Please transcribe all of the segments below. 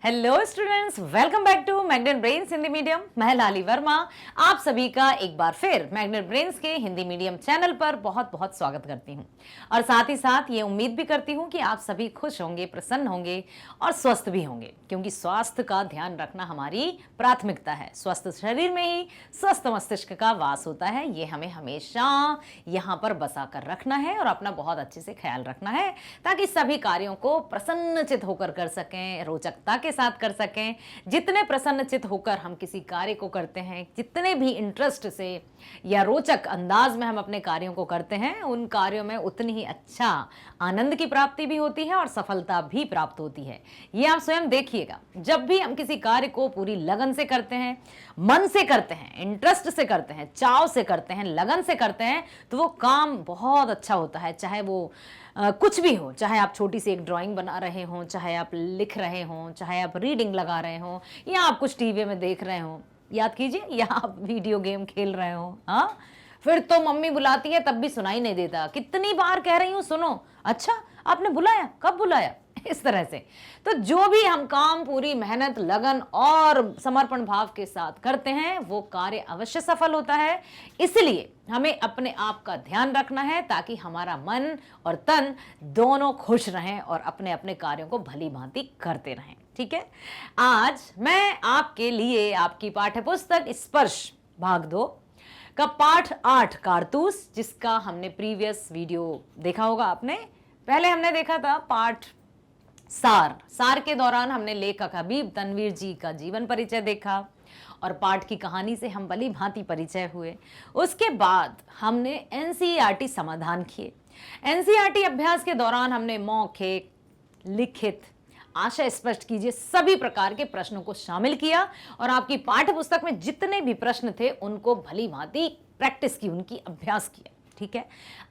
Hello students, welcome back to Magnet Brains Hindi medium. मैं लाली वर्मा आप सभी का एक बार फिर मैग्नेट ब्रेन्स के हिंदी मीडियम चैनल पर बहुत बहुत स्वागत करती हूं और साथ ही साथ ये उम्मीद भी करती हूं कि आप सभी खुश होंगे, प्रसन्न होंगे और स्वस्थ भी होंगे, क्योंकि स्वास्थ्य का ध्यान रखना हमारी प्राथमिकता है। स्वस्थ शरीर में ही स्वस्थ मस्तिष्क का वास होता है। ये हमें हमेशा यहाँ पर बसा कर रखना है और अपना बहुत अच्छे से ख्याल रखना है, ताकि सभी कार्यों को प्रसन्नचित होकर कर सकें, रोचकता के साथ कर सकें। जितने प्रसन्नचित होकर हम किसी कार्य को करते हैं, जितने भी इंटरेस्ट से या रोचक अंदाज में हम अपने कार्यों को करते हैं, उन कार्यों में उतनी ही अच्छा आनंद की प्राप्ति भी होती है और सफलता भी प्राप्त होती है। ये आप स्वयं देखिएगा, जब भी हम किसी कार्य को पूरी लगन से करते हैं, मन से करते हैं, इंटरेस्ट से करते हैं, चाव से करते हैं, लगन से करते हैं, तो वो काम बहुत अच्छा होता है। चाहे वो कुछ भी हो, चाहे आप छोटी सी एक ड्राइंग बना रहे हों, चाहे आप लिख रहे हों, चाहे आप रीडिंग लगा रहे हों, या आप कुछ टीवी में देख रहे हों, याद कीजिए, या आप वीडियो गेम खेल रहे हो। हाँ, फिर तो मम्मी बुलाती है तब भी सुनाई नहीं देता, कितनी बार कह रही हूँ सुनो, अच्छा आपने बुलाया, कब बुलाया, इस तरह से। तो जो भी हम काम पूरी मेहनत, लगन और समर्पण भाव के साथ करते हैं, वो कार्य अवश्य सफल होता है। इसलिए हमें अपने आप का ध्यान रखना है, ताकि हमारा मन और तन दोनों खुश रहें और अपने अपने कार्यों को भली भांति करते रहें। ठीक है, आज मैं आपके लिए आपकी पाठ्य पुस्तक स्पर्श भाग 2 का पाठ 8 कारतूस, जिसका हमने प्रीवियस वीडियो देखा होगा आपने। पहले हमने देखा था पाठ सार के दौरान हमने लेखक हबीब तनवीर जी का जीवन परिचय देखा और पाठ की कहानी से हम भली भांति परिचय हुए। उसके बाद हमने एनसीईआरटी समाधान किए। एनसीईआरटी अभ्यास के दौरान हमने मौखिक, लिखित, आशय स्पष्ट कीजिए, सभी प्रकार के प्रश्नों को शामिल किया और आपकी पाठ्य पुस्तक में जितने भी प्रश्न थे उनको भली भांति प्रैक्टिस की, उनकी अभ्यास किया। ठीक है,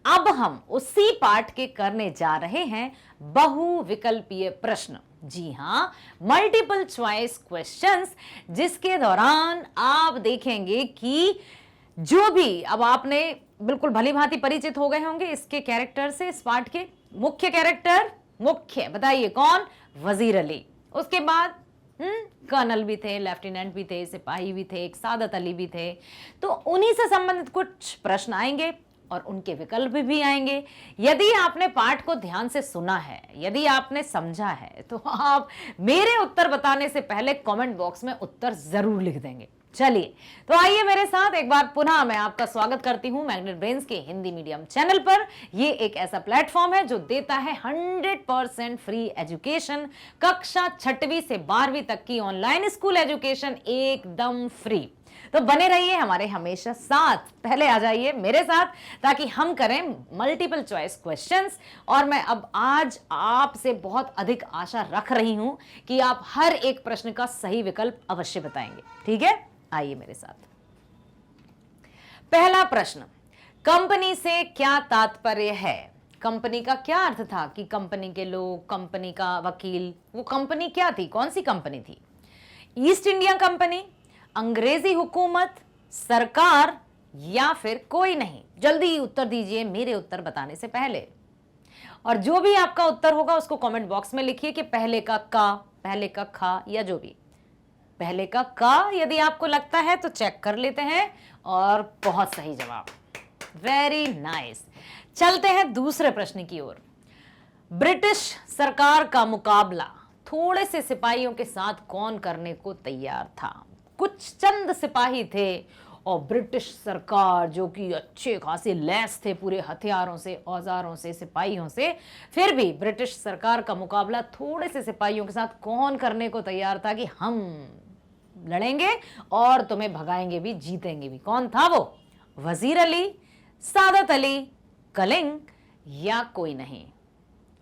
अब हम उसी पाठ के करने जा रहे हैं बहुविकल्पीय प्रश्न। जी हाँ, मल्टीपल चॉइस क्वेश्चंस, जिसके दौरान आप देखेंगे कि जो भी, अब आपने बिल्कुल भली भांति परिचित हो गए होंगे इसके कैरेक्टर से। इस पाठ के मुख्य कैरेक्टर, मुख्य बताइए कौन? वजीर अली। उसके बाद कर्नल भी थे, लेफ्टिनेंट भी थे, सिपाही भी थे, एक सादत अली भी थे। तो उन्हीं से संबंधित कुछ प्रश्न आएंगे और उनके विकल्प भी आएंगे। यदि आपने पाठ को ध्यान से सुना है, यदि आपने समझा है, तो आप मेरे उत्तर बताने से पहले कमेंट बॉक्स में उत्तर जरूर लिख देंगे। चलिए, तो आइए मेरे साथ एक बार पुनः मैं आपका स्वागत करती हूं मैग्नेट ब्रेन्स के हिंदी मीडियम चैनल पर। ये एक ऐसा प्लेटफॉर्म है जो देता है 100% फ्री एजुकेशन। कक्षा 6वीं से 12वीं तक की ऑनलाइन स्कूल एजुकेशन एकदम फ्री। तो बने रहिए हमारे हमेशा साथ। पहले आ जाइए मेरे साथ, ताकि हम करें मल्टीपल चॉइस क्वेश्चंस। और मैं अब आज आपसे बहुत अधिक आशा रख रही हूं कि आप हर एक प्रश्न का सही विकल्प अवश्य बताएंगे। ठीक है, आइए मेरे साथ। पहला प्रश्न, कंपनी से क्या तात्पर्य है? कंपनी का क्या अर्थ था कि कंपनी के लोग, कंपनी का वकील, वो कंपनी क्या थी, कौन सी कंपनी थी? ईस्ट इंडिया कंपनी, अंग्रेजी हुकूमत, सरकार, या फिर कोई नहीं? जल्दी उत्तर दीजिए मेरे उत्तर बताने से पहले। और जो भी आपका उत्तर होगा उसको कमेंट बॉक्स में लिखिए कि पहले का का, पहले का खा, या जो भी। पहले का का यदि आपको लगता है तो चेक कर लेते हैं, और बहुत सही जवाब, वेरी नाइस। चलते हैं दूसरे प्रश्न की ओर। ब्रिटिश सरकार का मुकाबला थोड़े से सिपाहियों के साथ कौन करने को तैयार था? कुछ चंद सिपाही थे और ब्रिटिश सरकार, जो कि अच्छे खासे लैस थे पूरे हथियारों से, औजारों से, सिपाहियों से, फिर भी ब्रिटिश सरकार का मुकाबला थोड़े से सिपाहियों के साथ कौन करने को तैयार था कि हम लड़ेंगे और तुम्हें भगाएंगे भी, जीतेंगे भी? कौन था वो? वजीर अली, सादत अली, कलिंग, या कोई नहीं?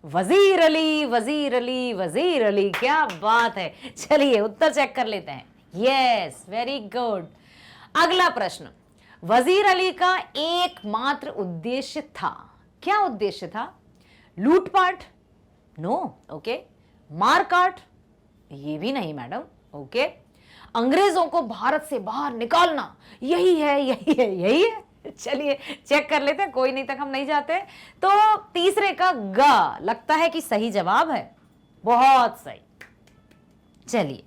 वजीर अली, वजीर अली, वजीर अली, क्या बात है। चलिए उत्तर चेक कर लेते हैं। Yes, very good. अगला प्रश्न, वजीर अली का एकमात्र उद्देश्य था, क्या उद्देश्य था? लूटपाट? नो। ओके। मारकाट? ये भी नहीं मैडम। ओके। अंग्रेजों को भारत से बाहर निकालना? यही है, यही है, यही है। चलिए चेक कर लेते हैं, कोई नहीं तक हम नहीं जाते। तो तीसरे का गा लगता है कि सही जवाब है। बहुत सही। चलिए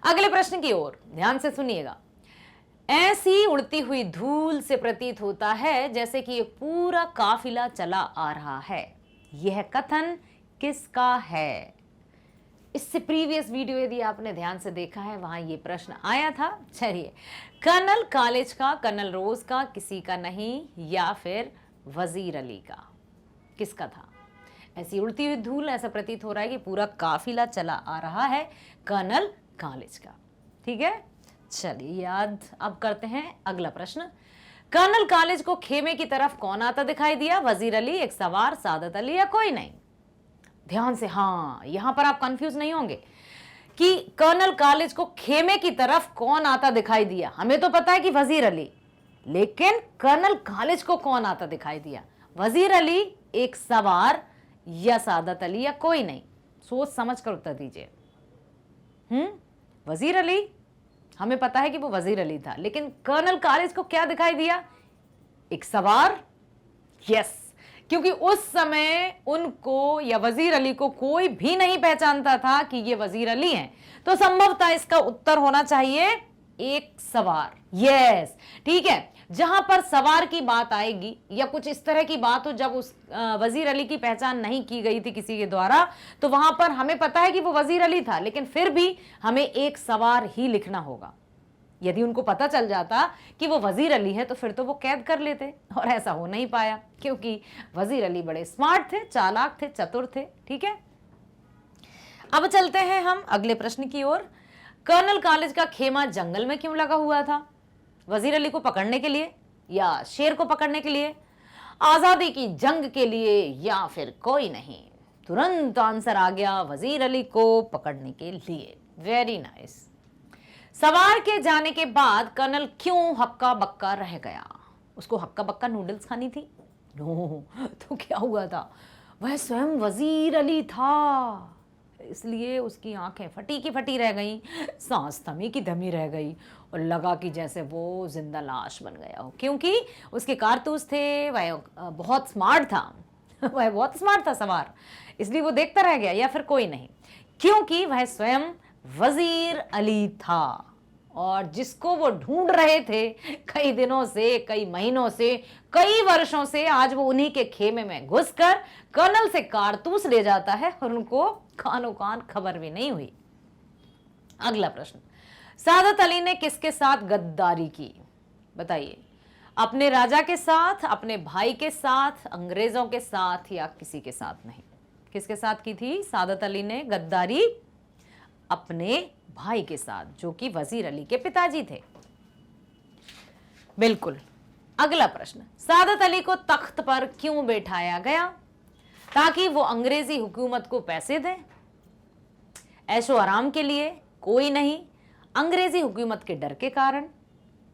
अगले प्रश्न की ओर ध्यान से सुनिएगा। ऐसी उड़ती हुई धूल से प्रतीत होता है जैसे कि एक पूरा काफिला चला आ रहा है। यह कथन किसका है? इससे प्रीवियस वीडियो यदि आपने ध्यान से देखा है वहां ये प्रश्न आया था। चलिए, कर्नल कॉलेज का, कर्नल रोज का, किसी का नहीं, या फिर वजीर अली का? किसका था? ऐसी उड़ती हुई धूल, ऐसा प्रतीत हो रहा है कि पूरा काफिला चला आ रहा है, कर्नल कॉलेज का। ठीक है, चलिए याद अब करते हैं अगला प्रश्न। कर्नल कॉलेज को खेमे की तरफ कौन आता दिखाई दिया? वजीर अली, एक सवार, सादत अली या कोई नहीं? ध्यान से, हाँ, यहां पर आप कंफ्यूज नहीं होंगे कि कर्नल कॉलेज को खेमे की तरफ कौन आता दिखाई दिया। हमें तो पता है कि वजीर अली, लेकिन कर्नल कॉलेज को कौन आता दिखाई दिया? वजीर अली, एक सवार, या सादत अली या कोई नहीं? सोच समझ कर उत्तर दीजिए। वजीर अली, हमें पता है कि वो वजीर अली था, लेकिन कर्नल कॉलेज को क्या दिखाई दिया? एक सवार। यस, क्योंकि उस समय उनको या वजीर अली को कोई भी नहीं पहचानता था कि ये वजीर अली हैं, तो संभवतः इसका उत्तर होना चाहिए एक सवार। यस, ठीक है, जहां पर सवार की बात आएगी या कुछ इस तरह की बात हो जब उस वजीर अली की पहचान नहीं की गई थी किसी के द्वारा, तो वहां पर हमें पता है कि वो वजीर अली था, लेकिन फिर भी हमें एक सवार ही लिखना होगा। यदि उनको पता चल जाता कि वो वजीर अली है तो फिर तो वो कैद कर लेते, और ऐसा हो नहीं पाया क्योंकि वजीर अली बड़े स्मार्ट थे, चालाक थे, चतुर थे। ठीक है, अब चलते हैं हम अगले प्रश्न की ओर। कर्नल कॉलेज का खेमा जंगल में क्यों लगा हुआ था? वजीर अली को पकड़ने के लिए, या शेर को पकड़ने के लिए, आजादी की जंग के लिए, या फिर कोई नहीं? तुरंत आंसर आ गया, वजीर अली को पकड़ने के लिए। Very nice. सवार के जाने के बाद कर्नल क्यों हक्का बक्का रह गया? उसको हक्का बक्का नूडल्स खानी थी? नो, तो क्या हुआ था? वह स्वयं वजीर अली था, इसलिए उसकी आंखें फटी की फटी रह गई, सांस थमी की थमी रह गई, और लगा कि जैसे वो जिंदा लाश बन गया हो, क्योंकि उसके कारतूस थे। वह बहुत स्मार्ट था, वह बहुत स्मार्ट था सवार, इसलिए वो देखता रह गया। या फिर कोई नहीं, क्योंकि वह स्वयं वजीर अली था, और जिसको वो ढूंढ रहे थे कई दिनों से, कई महीनों से, कई वर्षों से, आज वो उन्हीं के खेमे में घुसकर कर्नल से कारतूस ले जाता है, और उनको कानो कान खबर भी नहीं हुई। अगला प्रश्न, सादत अली ने किसके साथ गद्दारी की? बताइए, अपने राजा के साथ, अपने भाई के साथ, अंग्रेजों के साथ, या किसी के साथ नहीं? किसके साथ की थी सादत अली ने गद्दारी? अपने भाई के साथ, जो कि वजीर अली के पिताजी थे। बिल्कुल। अगला प्रश्न, सादत अली को तख्त पर क्यों बैठाया गया? ताकि वो अंग्रेजी हुकूमत को पैसे दें, ऐशो आराम के लिए, कोई नहीं, अंग्रेजी हुकूमत के डर के कारण?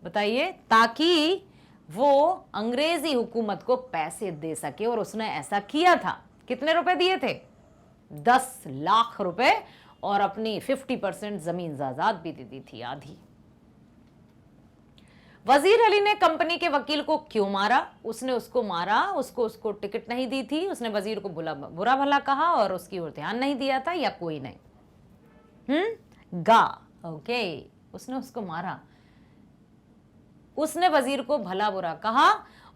बताइए, ताकि वो अंग्रेजी हुकूमत को पैसे दे सके, और उसने ऐसा किया था। कितने रुपए दिए थे? 10 लाख रुपए, और अपनी 50% जमीन जायदाद भी दे दी थी, आधी। वजीर अली ने कंपनी के वकील को क्यों मारा? उसने उसको मारा, उसको टिकट नहीं दी थी, उसने वजीर को बुरा भला कहा और उसकी ओर ध्यान नहीं दिया था, या कोई नहीं? ओके, उसने उसको मारा, उसने वजीर को भला बुरा कहा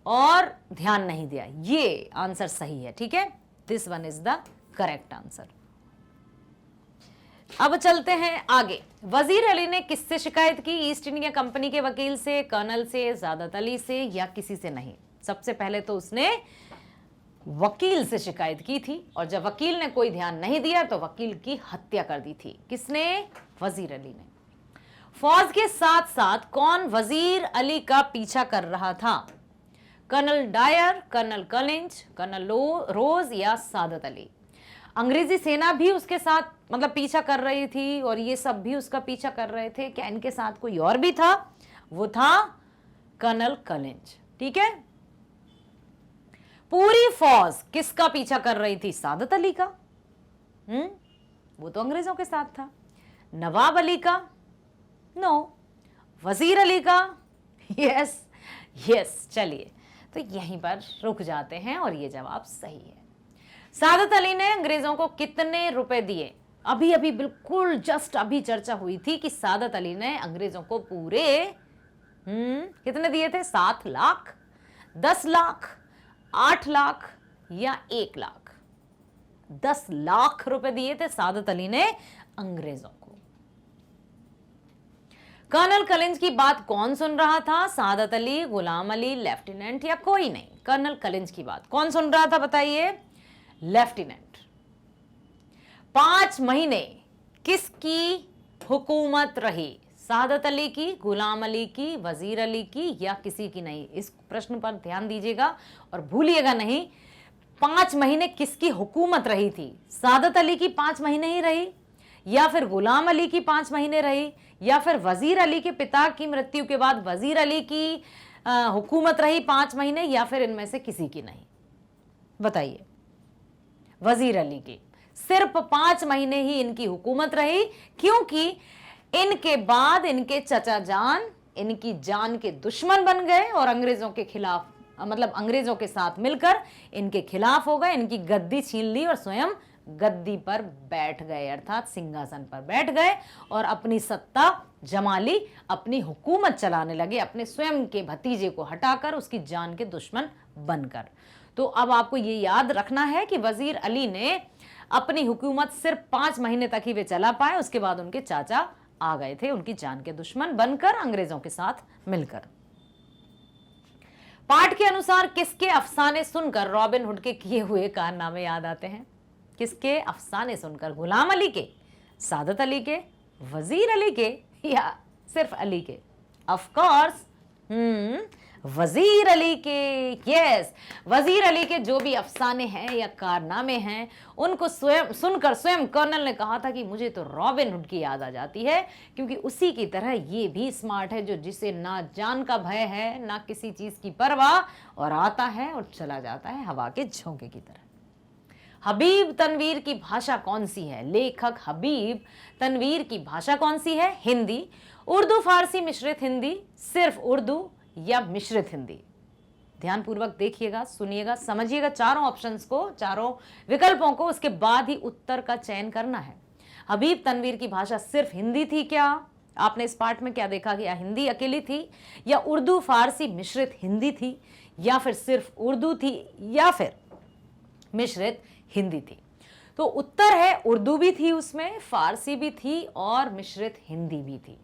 और ध्यान नहीं दिया। ये आंसर सही है। ठीक है, this one is the correct answer. अब चलते हैं आगे। वजीर अली ने किससे शिकायत की? ईस्ट इंडिया कंपनी के वकील से, कर्नल से, सादत अली से, या किसी से नहीं? सबसे पहले तो उसने वकील से शिकायत की थी, और जब वकील ने कोई ध्यान नहीं दिया तो वकील की हत्या कर दी थी। किसने? वजीर अली ने। फौज के साथ साथ कौन वजीर अली का पीछा कर रहा था? Colonel Dyer, colonel college, colonel Rose, या सादत अली? अंग्रेजी सेना भी उसके साथ मतलब पीछा कर रही थी, और ये सब भी उसका पीछा कर रहे थे। क्या इनके साथ कोई और भी था? वो था कर्नल कॉलेज। ठीक है, पूरी फौज किसका पीछा कर रही थी? सादत अली का। वो तो अंग्रेजों के साथ था। नवाब अली का? नो। वजीर अली का? Yes yes. चलिए, तो यहीं पर रुक जाते हैं, और ये जवाब सही है। सादत अली ने अंग्रेजों को कितने रुपए दिए? अभी अभी बिल्कुल जस्ट अभी चर्चा हुई थी कि सादत अली ने अंग्रेजों को पूरे कितने दिए थे? 7 लाख, 10 लाख, 8 लाख या 1 लाख? 10 लाख रुपए दिए थे सादत अली ने अंग्रेजों को। कर्नल कलिंज की बात कौन सुन रहा था? सादत अली, गुलाम अली, लेफ्टिनेंट या कोई नहीं? कर्नल कलिंज की बात कौन सुन रहा था बताइए? लेफ्टिनेंट। 5 महीने किसकी हुकूमत रही? सादत अली की, गुलाम अली की, वजीर अली की या किसी की नहीं? इस प्रश्न पर ध्यान दीजिएगा और भूलिएगा नहीं। 5 महीने किसकी हुकूमत रही थी? सादत अली की 5 महीने ही रही, या फिर गुलाम अली की 5 महीने रही, या फिर वजीर अली के पिता की मृत्यु के बाद वजीर अली की हुकूमत रही 5 महीने, या फिर इनमें से किसी की नहीं? बताइए। वजीर अली की सिर्फ 5 महीने ही इनकी हुकूमत रही, क्योंकि इनके बाद इनके चचा जान इनकी जान के दुश्मन बन गए और अंग्रेजों के खिलाफ, मतलब अंग्रेजों के साथ मिलकर इनके खिलाफ हो गए, इनकी गद्दी छीन ली और स्वयं गद्दी पर बैठ गए, अर्थात सिंहासन पर बैठ गए और अपनी सत्ता जमा ली, अपनी हुकूमत चलाने लगे, अपने स्वयं के भतीजे को हटाकर उसकी जान के दुश्मन बनकर। तो अब आपको ये याद रखना है कि वजीर अली ने अपनी हुकूमत सिर्फ 5 महीने तक ही वे चला पाए, उसके बाद उनके चाचा आ गए थे उनकी जान के दुश्मन बनकर, अंग्रेजों के साथ मिलकर। पाठ के अनुसार किसके अफसाने सुनकर रॉबिन हुड के किए हुए कारनामे याद आते हैं? किसके अफसाने सुनकर? गुलाम अली के, सादत अली के, वजीर अली के या सिर्फ अली के? ऑफ कोर्स वजीर अली के। यस, वजीर अली के जो भी अफसाने हैं या कारनामे हैं उनको स्वयं सुनकर स्वयं कर्नल ने कहा था कि मुझे तो रॉबिन हुड की याद आ जाती है, क्योंकि उसी की तरह ये भी स्मार्ट है, जो जिसे ना जान का भय है ना किसी चीज की परवाह, और आता है और चला जाता है हवा के झोंके की तरह। हबीब तनवीर की भाषा कौन सी है? लेखक हबीब तनवीर की भाषा कौन सी है? हिंदी, उर्दू, फारसी, मिश्रित हिंदी, सिर्फ उर्दू या मिश्रित हिंदी? ध्यानपूर्वक देखिएगा, सुनिएगा, समझिएगा चारों ऑप्शंस को, चारों विकल्पों को, उसके बाद ही उत्तर का चयन करना है। हबीब तनवीर की भाषा सिर्फ हिंदी थी क्या? आपने इस पाठ में क्या देखा कि या हिंदी अकेली थी, या उर्दू फारसी मिश्रित हिंदी थी, या फिर सिर्फ उर्दू थी, या फिर मिश्रित हिंदी थी? तो उत्तर है उर्दू भी थी उसमें, फारसी भी थी और मिश्रित हिंदी भी थी।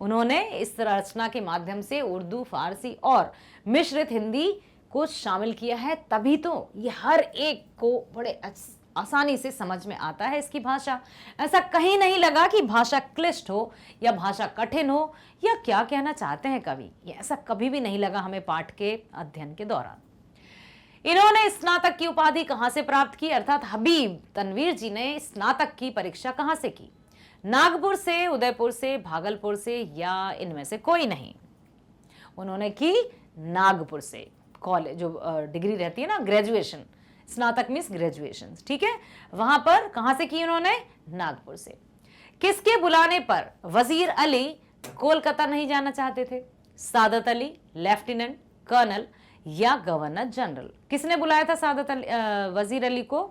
उन्होंने इस रचना के माध्यम से उर्दू, फारसी और मिश्रित हिंदी को शामिल किया है, तभी तो ये हर एक को बड़े आसानी से समझ में आता है इसकी भाषा। ऐसा कहीं नहीं लगा कि भाषा क्लिष्ट हो या भाषा कठिन हो, या क्या कहना चाहते हैं कवि, ये ऐसा कभी भी नहीं लगा हमें पाठ के अध्ययन के दौरान। इन्होंने स्नातक की उपाधि कहां से प्राप्त की? अर्थात हबीब तनवीर जी ने स्नातक की परीक्षा कहां से की? नागपुर से, उदयपुर से, भागलपुर से या इनमें से कोई नहीं? उन्होंने की नागपुर से। कॉलेज जो डिग्री रहती है ना, ग्रेजुएशन, स्नातक मीन्स ग्रेजुएशन, ठीक है, वहां पर कहां से की उन्होंने? नागपुर से। किसके बुलाने पर वजीर अली कोलकाता नहीं जाना चाहते थे? सादत अली, लेफ्टिनेंट, कर्नल या गवर्नर जनरल? किसने बुलाया था सादत अली, वजीर अली को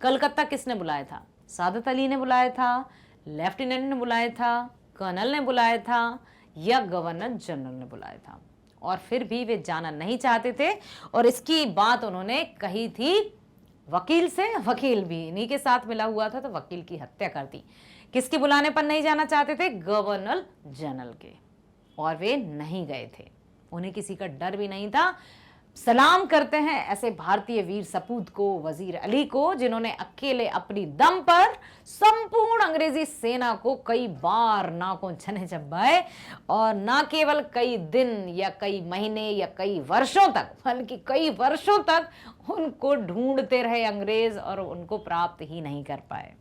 कलकत्ता? किसने बुलाया था? सादत अली ने बुलाया था, लेफ्टिनेंट ने बुलाया था, कर्नल ने बुलाया था या गवर्नर जनरल ने बुलाया था? और फिर भी वे जाना नहीं चाहते थे, और इसकी बात उन्होंने कही थी वकील से। वकील भी इन्हीं के साथ मिला हुआ था, तो वकील की हत्या कर दी। किसके बुलाने पर नहीं जाना चाहते थे? गवर्नर जनरल के। और वे नहीं गए थे, उन्हें किसी का डर भी नहीं था। सलाम करते हैं ऐसे भारतीय वीर सपूत को, वजीर अली को, जिन्होंने अकेले अपनी दम पर संपूर्ण अंग्रेजी सेना को कई बार नाकों चने चबाए, और ना केवल कई दिन या कई महीने या कई वर्षों तक, बल्कि कई वर्षों तक उनको ढूंढते रहे अंग्रेज और उनको प्राप्त ही नहीं कर पाए।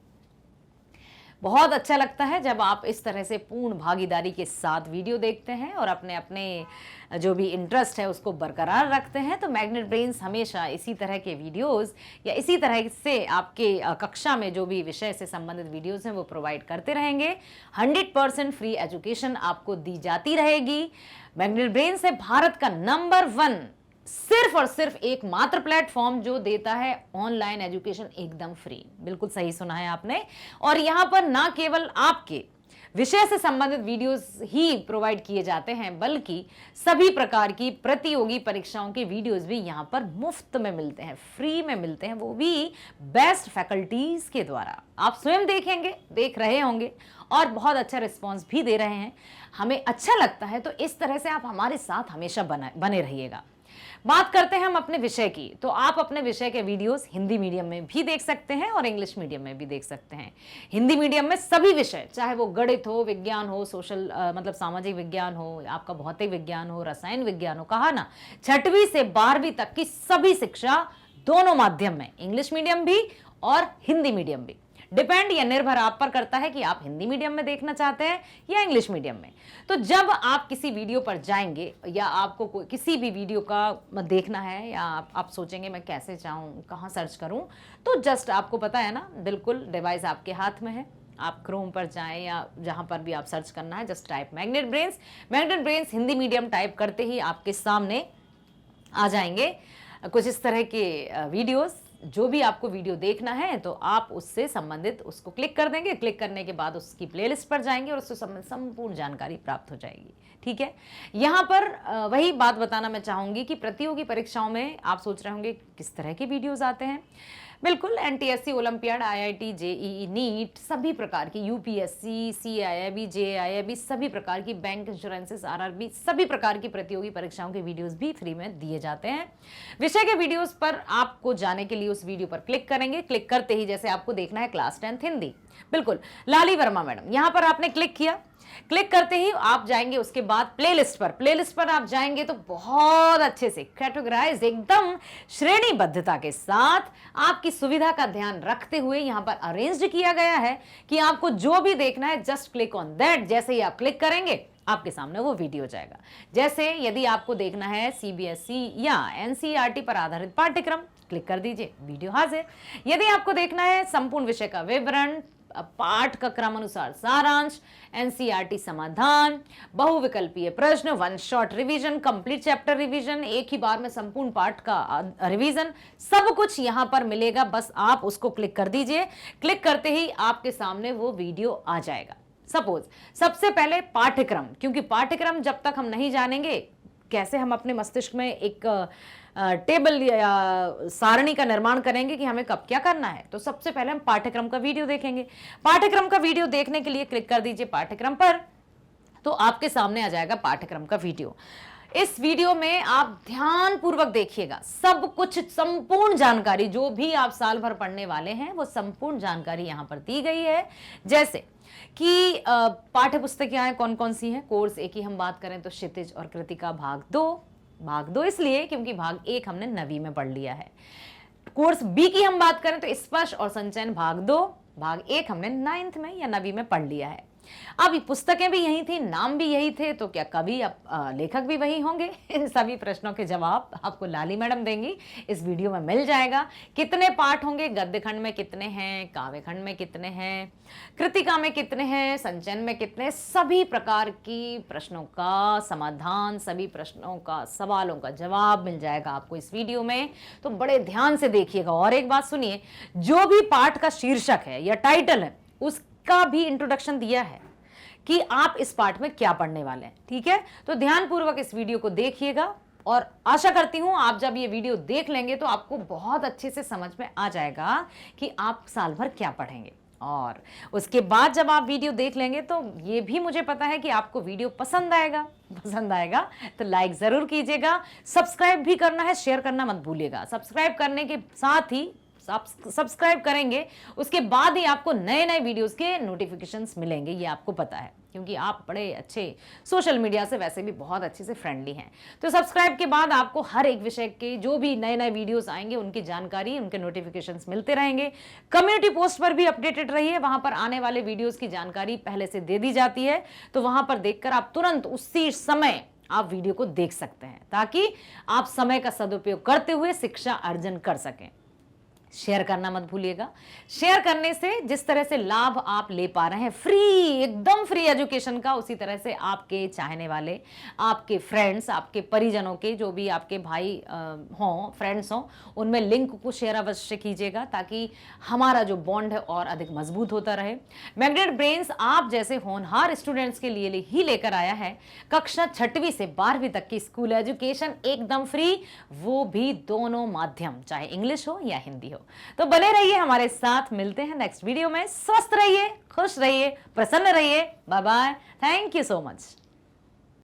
बहुत अच्छा लगता है जब आप इस तरह से पूर्ण भागीदारी के साथ वीडियो देखते हैं और अपने अपने जो भी इंटरेस्ट है उसको बरकरार रखते हैं। तो मैग्नेट ब्रेन्स हमेशा इसी तरह के वीडियोस या इसी तरह से आपके कक्षा में जो भी विषय से संबंधित वीडियोस हैं वो प्रोवाइड करते रहेंगे। 100% फ्री एजुकेशन आपको दी जाती रहेगी। मैग्नेट ब्रेन्स है भारत का नंबर 1 सिर्फ और सिर्फ एकमात्र प्लेटफॉर्म जो देता है ऑनलाइन एजुकेशन एकदम फ्री। बिल्कुल सही सुना है आपने। और यहां पर ना केवल आपके विषय से संबंधित वीडियोस ही प्रोवाइड किए जाते हैं, बल्कि सभी प्रकार की प्रतियोगी परीक्षाओं के वीडियोस भी यहां पर मुफ्त में मिलते हैं, फ्री में मिलते हैं, वो भी बेस्ट फैकल्टीज के द्वारा। आप स्वयं देखेंगे, देख रहे होंगे और बहुत अच्छा रिस्पॉन्स भी दे रहे हैं। हमें अच्छा लगता है, तो इस तरह से आप हमारे साथ हमेशा बने रहिएगा। बात करते हैं हम अपने विषय की, तो आप अपने विषय के वीडियोस हिंदी मीडियम में भी देख सकते हैं और इंग्लिश मीडियम में भी देख सकते हैं। हिंदी मीडियम में सभी विषय, चाहे वो गणित हो, विज्ञान हो, सोशल मतलब सामाजिक विज्ञान हो, आपका भौतिक विज्ञान हो, रसायन विज्ञान हो, कहा ना 6वीं से 12वीं तक की सभी शिक्षा दोनों माध्यम में, इंग्लिश मीडियम भी और हिंदी मीडियम भी। डिपेंड या निर्भर आप पर करता है कि आप हिंदी मीडियम में देखना चाहते हैं या इंग्लिश मीडियम में। तो जब आप किसी वीडियो पर जाएंगे या आपको किसी भी वीडियो का देखना है या आप सोचेंगे मैं कैसे जाऊं, कहां सर्च करूं, तो जस्ट आपको पता है ना, बिल्कुल डिवाइस आपके हाथ में है। आप क्रोम पर जाएं या जहां पर भी आप सर्च करना है, just type magnet brains. Magnet Brains Hindi medium type करते ही आपके सामने आ जाएंगे कुछ इस तरह के वीडियोस। जो भी आपको वीडियो देखना है तो आप उससे संबंधित उसको क्लिक कर देंगे। क्लिक करने के बाद उसकी प्लेलिस्ट पर जाएंगे और उससे संबंधित संपूर्ण जानकारी प्राप्त हो जाएगी। ठीक है, यहाँ पर वही बात बताना मैं चाहूंगी कि प्रतियोगी परीक्षाओं में आप सोच रहे होंगे किस तरह के वीडियोस आते हैं। बिल्कुल, NTSC, olympiad, IIT, JEE, NEET, सभी प्रकार की, यूपीएससी, सीआईआईबी, जेआईआईबी, सभी प्रकार की, बैंक, इंश्योरेंसेस, आरआरबी, सभी प्रकार की प्रतियोगी परीक्षाओं के वीडियोस भी फ्री में दिए जाते हैं। विषय के वीडियोस पर आपको जाने के लिए उस वीडियो पर क्लिक करेंगे। क्लिक करते ही जैसे आपको देखना है क्लास 10th हिंदी, बिल्कुल लाली वर्मा मैडम, यहां पर आपने क्लिक किया। क्लिक करते ही आप जाएंगे उसके बाद प्लेलिस्ट पर आप जाएंगे तो बहुत अच्छे से कैटेगराइज, एकदम श्रेणीबद्धता के साथ आपकी सुविधा का ध्यान रखते हुए यहां पर अरेंज्ड किया गया है कि आपको जो भी देखना है जस्ट क्लिक ऑन दैट। जैसे ही आप क्लिक करेंगे आपके सामने वो वीडियो जाएगा। जैसे यदि आपको देखना है सीबीएसई या एनसीईआरटी पर आधारित पाठ्यक्रम, क्लिक कर दीजिए, वीडियो हाजिर। यदि आपको देखना है संपूर्ण विषय का विवरण, पाठ का क्रमानुसार सारांश, एनसीईआरटी समाधान, बहुविकल्पीय प्रश्न, one shot revision, complete chapter revision, एक ही बार में संपूर्ण पाठ का रिवीजन, सब कुछ यहां पर मिलेगा। बस आप उसको क्लिक कर दीजिए। क्लिक करते ही आपके सामने वो वीडियो आ जाएगा। सपोज सबसे पहले पाठ्यक्रम, क्योंकि पाठ्यक्रम जब तक हम नहीं जानेंगे कैसे हम अपने मस्तिष्क में एक टेबल या सारणी का निर्माण करेंगे कि हमें कब क्या करना है, तो सबसे पहले हम पाठ्यक्रम का वीडियो देखेंगे। पाठ्यक्रम का वीडियो देखने के लिए क्लिक कर दीजिए पाठ्यक्रम पर, तो आपके सामने आ जाएगा पाठ्यक्रम का वीडियो। इस वीडियो में आप ध्यान पूर्वक देखिएगा, सब कुछ संपूर्ण जानकारी जो भी आप साल भर पढ़ने वाले हैं वो संपूर्ण जानकारी यहां पर दी गई है। जैसे कि पाठ्य पुस्तकें कौन कौन सी हैं। कोर्स 1 की हम बात करें तो क्षितिज और कृतिका भाग 2 इसलिए क्योंकि भाग 1 हमने 9वीं में पढ़ लिया है। कोर्स बी की हम बात करें तो स्पर्श और संचयन भाग 2, भाग 1 हमने 9th में या 9वीं में पढ़ लिया है। अब पुस्तकें भी यही थी, नाम भी यही थे, तो क्या कवि लेखक भी वही होंगे? इन सभी प्रश्नों के जवाब आपको लाली मैडम देंगी, इस वीडियो में मिल जाएगा। कितने पाठ होंगे, गद्य खंड में कितने हैं, काव्य खंड में कितने हैं, कृतिका में कितने हैं, संचयन में कितने, सभी प्रकार की प्रश्नों का समाधान, सभी प्रश्नों का सवालों का जवाब मिल जाएगा आपको इस वीडियो में। तो बड़े ध्यान से देखिएगा। और एक बात सुनिए, जो भी पाठ का शीर्षक है या टाइटल है उसका भी इंट्रोडक्शन दिया है कि आप इस पाठ में क्या पढ़ने वाले हैं। ठीक है, तो ध्यानपूर्वक इस वीडियो को देखिएगा और आशा करती हूं आप जब ये वीडियो देख लेंगे तो आपको बहुत अच्छे से समझ में आ जाएगा कि आप साल भर क्या पढ़ेंगे। और उसके बाद जब आप वीडियो देख लेंगे तो ये भी मुझे पता है कि आपको वीडियो पसंद आएगा तो लाइक जरूर कीजिएगा। सब्सक्राइब भी करना है, शेयर करना मत भूलिएगा। सब्सक्राइब करने के साथ ही सब्सक्राइब करेंगे उसके बाद ही आपको नए नए वीडियोस के नोटिफिकेशंस मिलेंगे, ये आपको पता है क्योंकि आप बड़े अच्छे सोशल मीडिया से वैसे भी बहुत अच्छे से फ्रेंडली हैं। तो सब्सक्राइब के बाद आपको हर एक विषय के जो भी नए नए वीडियोस आएंगे उनकी जानकारी, उनके नोटिफिकेशंस मिलते रहेंगे। कम्युनिटी पोस्ट पर भी अपडेटेड रहिए, वहां पर आने वाले वीडियोस की जानकारी पहले से दे दी जाती है, तो वहां पर देखकर आप तुरंत उसी समय आप वीडियो को देख सकते हैं ताकि आप समय का सदुपयोग करते हुए शिक्षा अर्जन कर सकें। शेयर करना मत भूलिएगा। शेयर करने से जिस तरह से लाभ आप ले पा रहे हैं फ्री, एकदम फ्री एजुकेशन का, उसी तरह से आपके चाहने वाले, आपके फ्रेंड्स, आपके परिजनों के, जो भी आपके भाई हों, फ्रेंड्स हों, उनमें लिंक को शेयर अवश्य कीजिएगा ताकि हमारा जो बॉन्ड है और अधिक मजबूत होता रहे। मैग्नेट ब्रेन्स आप जैसे होनहार स्टूडेंट्स के लिए ही लेकर आया है कक्षा 6वीं से 12वीं तक की स्कूल एजुकेशन एकदम फ्री, वो भी दोनों माध्यम, चाहे इंग्लिश हो या हिंदी हो। तो बने रहिए हमारे साथ, मिलते हैं नेक्स्ट वीडियो में। स्वस्थ रहिए, खुश रहिए, प्रसन्न रहिए। Bye bye, thank you so much.